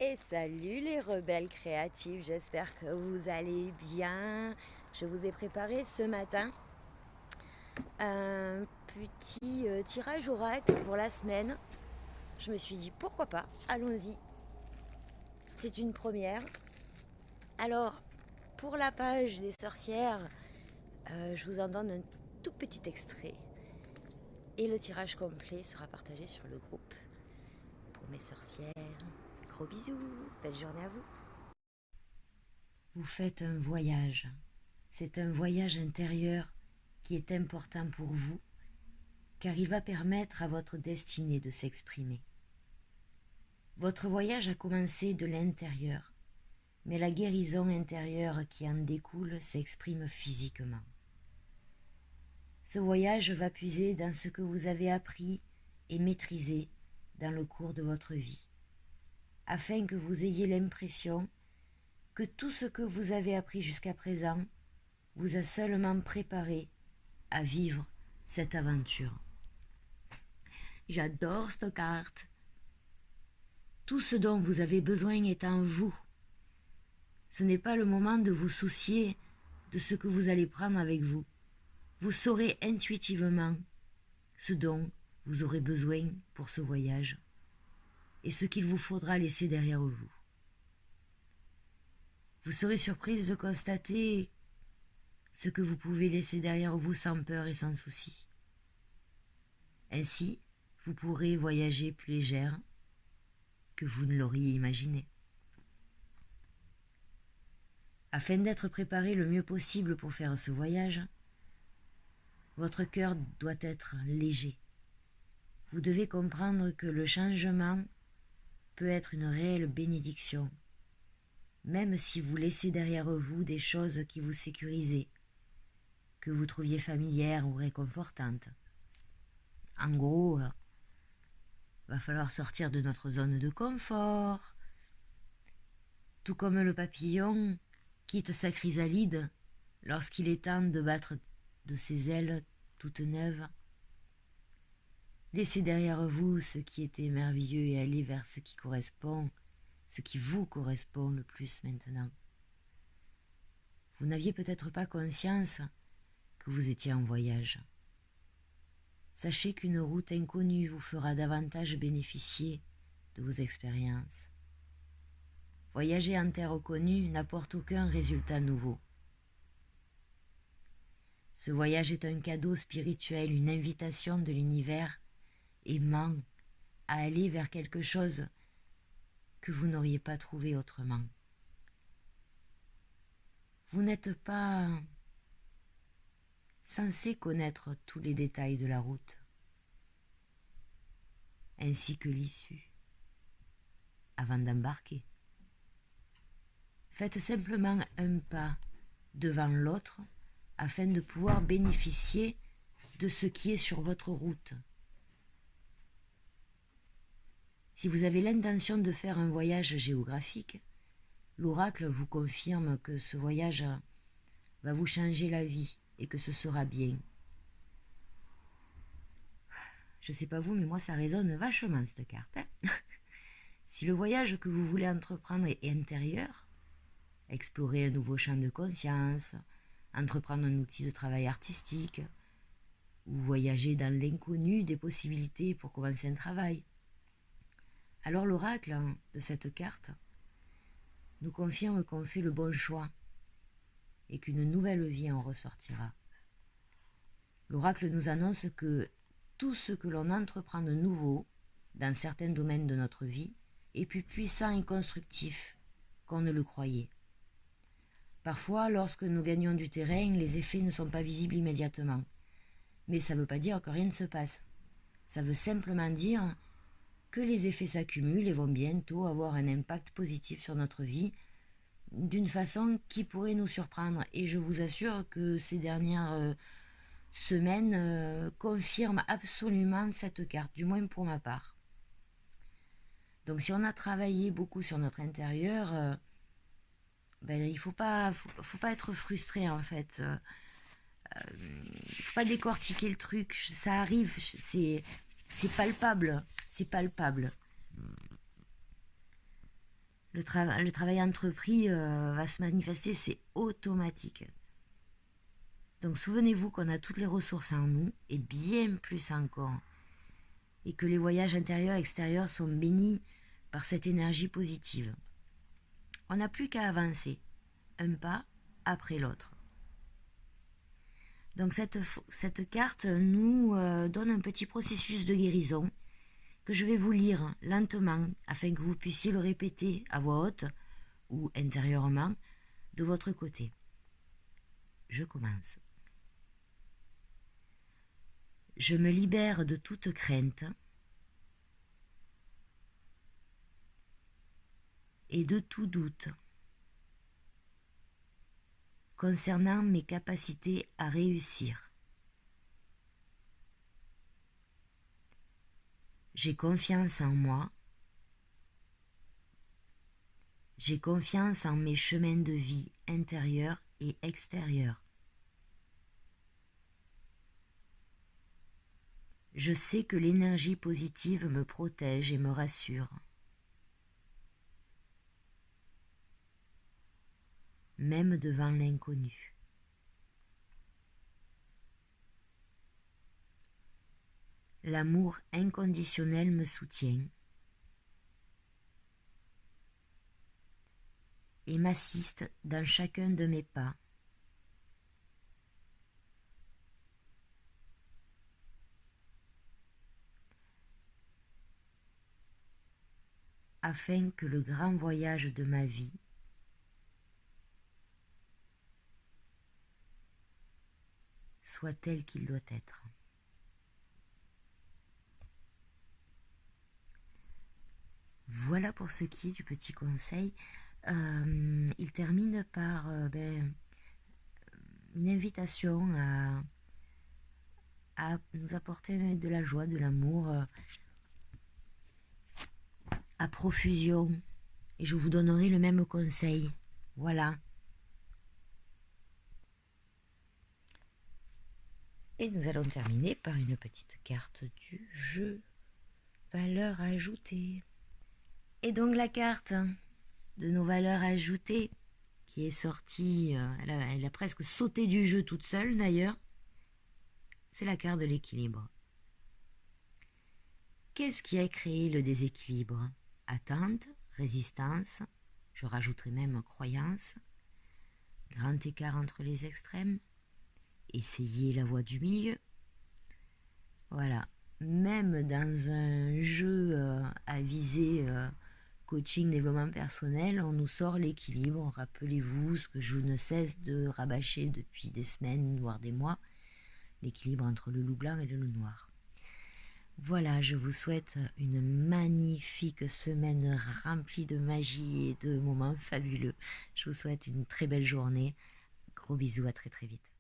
Et salut les rebelles créatifs, j'espère que vous allez bien. Je vous ai préparé ce matin un petit tirage oracle pour la semaine. Je me suis dit pourquoi pas, allons-y. C'est une première. Alors, pour la page des sorcières, je vous en donne un tout petit extrait. Et le tirage complet sera partagé sur le groupe. Pour mes sorcières, gros bisous, belle journée à vous. Vous faites un voyage. C'est un voyage intérieur qui est important pour vous, car il va permettre à votre destinée de s'exprimer. Votre voyage a commencé de l'intérieur, mais la guérison intérieure qui en découle s'exprime physiquement. Ce voyage va puiser dans ce que vous avez appris et maîtrisé dans le cours de votre vie, afin que vous ayez l'impression que tout ce que vous avez appris jusqu'à présent vous a seulement préparé à vivre cette aventure. J'adore cette carte. Tout ce dont vous avez besoin est en vous. Ce n'est pas le moment de vous soucier de ce que vous allez prendre avec vous. Vous saurez intuitivement ce dont vous aurez besoin pour ce voyage et ce qu'il vous faudra laisser derrière vous. Vous serez surprise de constater ce que vous pouvez laisser derrière vous sans peur et sans souci. Ainsi, vous pourrez voyager plus légère que vous ne l'auriez imaginé. Afin d'être préparé le mieux possible pour faire ce voyage, votre cœur doit être léger. Vous devez comprendre que le changement peut être une réelle bénédiction, même si vous laissez derrière vous des choses qui vous sécurisaient, que vous trouviez familières ou réconfortantes. En gros, va falloir sortir de notre zone de confort, tout comme le papillon quitte sa chrysalide lorsqu'il est temps de battre de ses ailes toutes neuves. Laissez derrière vous ce qui était merveilleux et allez vers ce qui correspond, ce qui vous correspond le plus maintenant. Vous n'aviez peut-être pas conscience que vous étiez en voyage. Sachez qu'une route inconnue vous fera davantage bénéficier de vos expériences. Voyager en terre connue n'apporte aucun résultat nouveau. Ce voyage est un cadeau spirituel, une invitation de l'univers aimant à aller vers quelque chose que vous n'auriez pas trouvé autrement. Vous n'êtes pas censé connaître tous les détails de la route, ainsi que l'issue, avant d'embarquer. Faites simplement un pas devant l'autre afin de pouvoir bénéficier de ce qui est sur votre route. Si vous avez l'intention de faire un voyage géographique, l'oracle vous confirme que ce voyage va vous changer la vie et que ce sera bien. Je ne sais pas vous, mais moi ça résonne vachement cette carte. Si le voyage que vous voulez entreprendre est intérieur, explorer un nouveau champ de conscience, entreprendre un outil de travail artistique, ou voyager dans l'inconnu des possibilités pour commencer un travail, alors l'oracle de cette carte nous confirme qu'on fait le bon choix et qu'une nouvelle vie en ressortira. L'oracle nous annonce que tout ce que l'on entreprend de nouveau dans certains domaines de notre vie est plus puissant et constructif qu'on ne le croyait. Parfois, lorsque nous gagnons du terrain, les effets ne sont pas visibles immédiatement. Mais ça ne veut pas dire que rien ne se passe. Ça veut simplement dire que les effets s'accumulent et vont bientôt avoir un impact positif sur notre vie d'une façon qui pourrait nous surprendre. Et je vous assure que ces dernières semaines confirment absolument cette carte, du moins pour ma part. Donc si on a travaillé beaucoup sur notre intérieur, il faut pas être frustré en fait. Il faut pas décortiquer le truc, ça arrive, c'est palpable, c'est palpable. le travail entrepris va se manifester, c'est automatique. Donc souvenez-vous qu'on a toutes les ressources en nous, et bien plus encore, et que les voyages intérieurs et extérieurs sont bénis par cette énergie positive. On n'a plus qu'à avancer, un pas après l'autre. Donc cette carte nous donne un petit processus de guérison que je vais vous lire lentement afin que vous puissiez le répéter à voix haute ou intérieurement de votre côté. Je commence. Je me libère de toute crainte et de tout doute concernant mes capacités à réussir. J'ai confiance en moi. J'ai confiance en mes chemins de vie intérieurs et extérieurs. Je sais que l'énergie positive me protège et me rassure. Même devant l'inconnu. L'amour inconditionnel me soutient et m'assiste dans chacun de mes pas. Afin que le grand voyage de ma vie soit tel qu'il doit être. Voilà pour ce qui est du petit conseil. Il termine par une invitation à nous apporter de la joie, de l'amour, à profusion. Et je vous donnerai le même conseil. Voilà. Et nous allons terminer par une petite carte du jeu. Valeur ajoutée. Et donc la carte de nos valeurs ajoutées qui est sortie, elle a presque sauté du jeu toute seule d'ailleurs, c'est la carte de l'équilibre. Qu'est-ce qui a créé le déséquilibre? Attente, résistance, je rajouterai même croyance, grand écart entre les extrêmes, essayez la voie du milieu. Voilà, même dans un jeu à viser coaching, développement personnel, on nous sort l'équilibre. Rappelez-vous ce que je ne cesse de rabâcher depuis des semaines, voire des mois, l'équilibre entre le loup blanc et le loup noir. Voilà, je vous souhaite une magnifique semaine remplie de magie et de moments fabuleux. Je vous souhaite une très belle journée. Gros bisous, à très très vite.